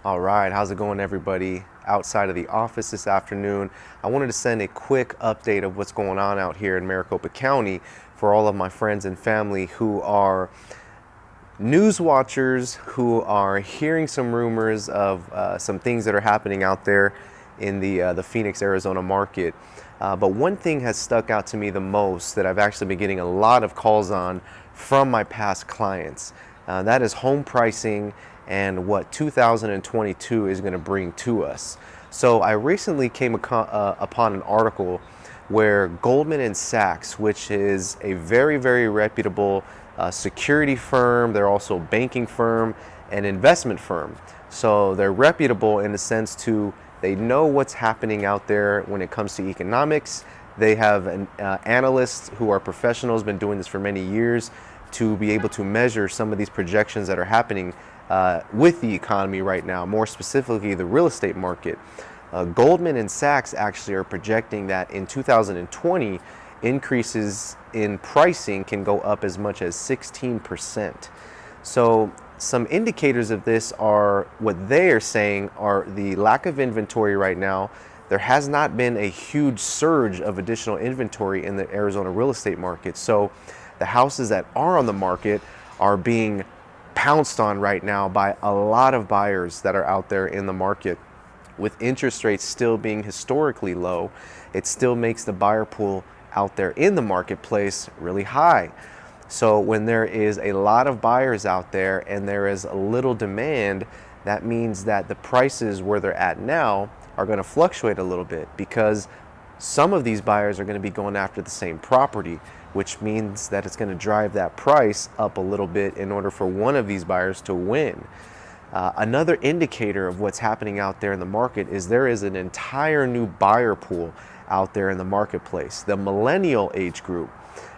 All right, how's it going, everybody? Outside of the office this afternoon, I wanted to send a quick update of what's going on out here in Maricopa County for all of my friends and family who are news watchers, who are hearing some rumors of some things that are happening out there in the Phoenix, Arizona market. But one thing has stuck out to me the most that I've actually been getting a lot of calls on from my past clients. That is home pricing and what 2022 is going to bring to us. So I recently came upon an article where Goldman & Sachs, which is a very, very reputable security firm, they're also a banking firm and investment firm. So they're reputable in the sense to they know what's happening out there when it comes to economics. They have analysts who are professionals, been doing this for many years, to be able to measure some of these projections that are happening with the economy right now, more specifically the real estate market. Goldman & Sachs actually are projecting that in 2020, increases in pricing can go up as much as 16%. So some indicators of this are what they are saying are the lack of inventory right now. There has not been a huge surge of additional inventory in the Arizona real estate market. So the houses that are on the market are being pounced on right now by a lot of buyers that are out there in the market. With interest rates still being historically low, it still makes the buyer pool out there in the marketplace really high. So when there is a lot of buyers out there and there is a little demand, that means that the prices where they're at now are going to fluctuate a little bit, because some of these buyers are going to be going after the same property, which means that it's going to drive that price up a little bit in order for one of these buyers to win. Another indicator of what's happening out there in the market is there is an entire new buyer pool out there in the marketplace. The millennial age group.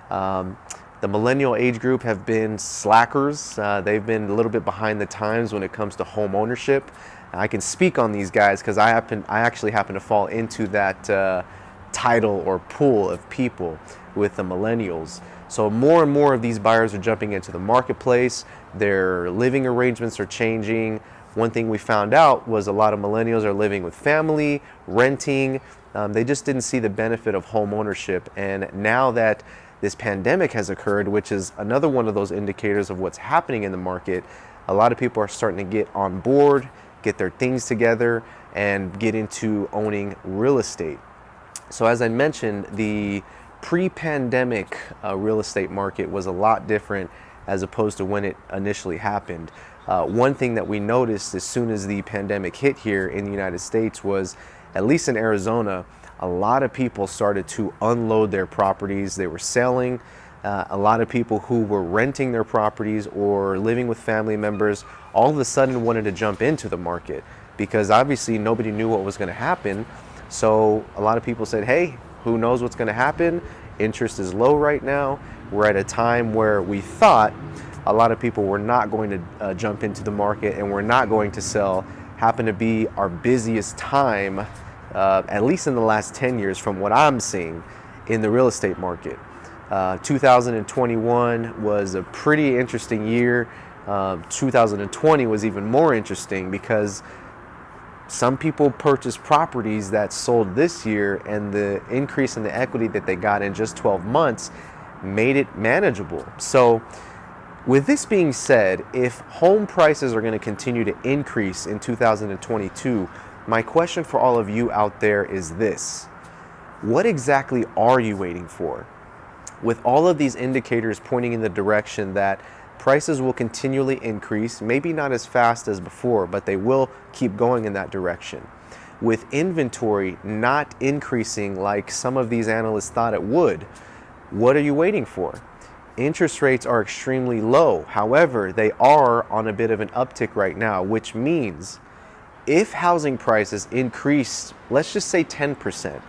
The millennial age group have been slackers. They've been a little bit behind the times when it comes to home ownership. I can speak on these guys because I actually happen to fall into that title or pool of people with the millennials. So more and more of these buyers are jumping into the marketplace. Their living arrangements are changing. One thing we found out was a lot of millennials are living with family, renting. They just didn't see the benefit of home ownership. And now that this pandemic has occurred, which is another one of those indicators of what's happening in the market, a lot of people are starting to get on board, get their things together, and get into owning real estate. So as I mentioned, the pre-pandemic real estate market was a lot different as opposed to when it initially happened. One thing that we noticed as soon as the pandemic hit here in the United States was, at least in Arizona, a lot of people started to unload their properties. They were selling. A lot of people who were renting their properties or living with family members all of a sudden wanted to jump into the market because obviously nobody knew what was going to happen. So a lot of people said, hey, who knows what's going to happen? Interest is low right now. We're at a time where we thought a lot of people were not going to jump into the market and we're not going to sell. Happened to be our busiest time, at least in the last 10 years from what I'm seeing in the real estate market. 2021 was a pretty interesting year. 2020 was even more interesting because some people purchased properties that sold this year, and the increase in the equity that they got in just 12 months made it manageable. So with this being said, if home prices are going to continue to increase in 2022, my question for all of you out there is this: what exactly are you waiting for? With all of these indicators pointing in the direction that prices will continually increase, maybe not as fast as before, but they will keep going in that direction. With inventory not increasing like some of these analysts thought it would, what are you waiting for? Interest rates are extremely low. However, they are on a bit of an uptick right now, which means if housing prices increase, let's just say 10%,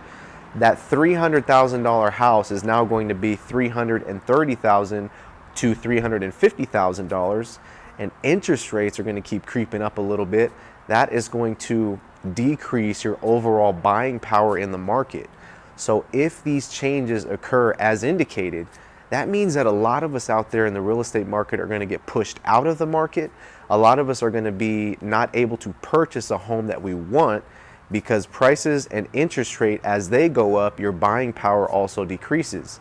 that $300,000 house is now going to be $330,000 to $350,000, and interest rates are going to keep creeping up a little bit. That is going to decrease your overall buying power in the market. So if these changes occur as indicated, that means that a lot of us out there in the real estate market are going to get pushed out of the market. a lot of us are going to be not able to purchase a home that we want because prices and interest rate, as they go up, your buying power also decreases.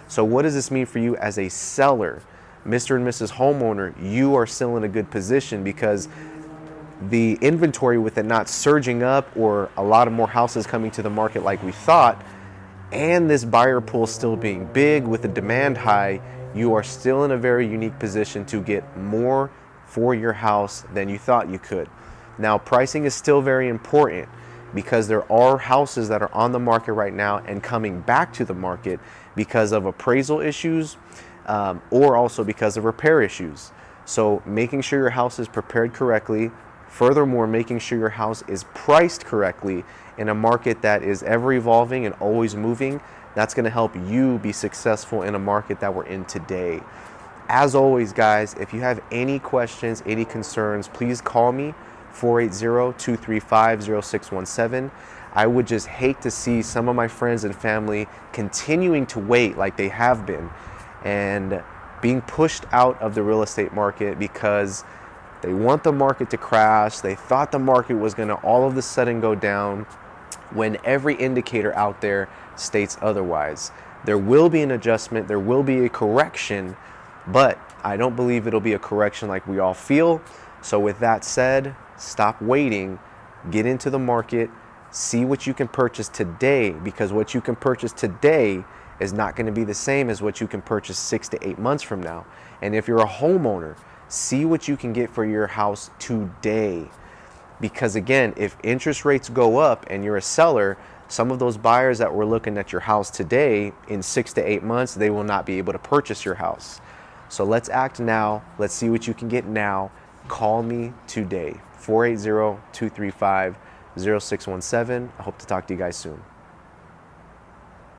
So what does this mean for you as a seller? Mr. and Mrs. Homeowner, you are still in a good position because the inventory, with it not surging up or a lot of more houses coming to the market like we thought, and this buyer pool still being big with the demand high, you are still in a very unique position to get more for your house than you thought you could. Now, pricing is still very important because there are houses that are on the market right now and coming back to the market because of appraisal issues, or also because of repair issues. So making sure your house is prepared correctly, furthermore, making sure your house is priced correctly in a market that is ever evolving and always moving, that's going to help you be successful in a market that we're in today. As always, guys, if you have any questions, any concerns, please call me, 480-235-0617. I would just hate to see some of my friends and family continuing to wait like they have been and being pushed out of the real estate market because they want the market to crash. They thought the market was going to all of a sudden go down when every indicator out there states otherwise. There will be an adjustment. There will be a correction, but I don't believe it'll be a correction like we all feel. So with that said, stop waiting, get into the market, see what you can purchase today, because what you can purchase today is not going to be the same as what you can purchase 6 to 8 months from now. And if you're a homeowner, see what you can get for your house today. Because again, if interest rates go up and you're a seller, some of those buyers that were looking at your house today, in 6 to 8 months, they will not be able to purchase your house. So let's act now. Let's see what you can get now. Call me today, 480-235-0617. I hope to talk to you guys soon.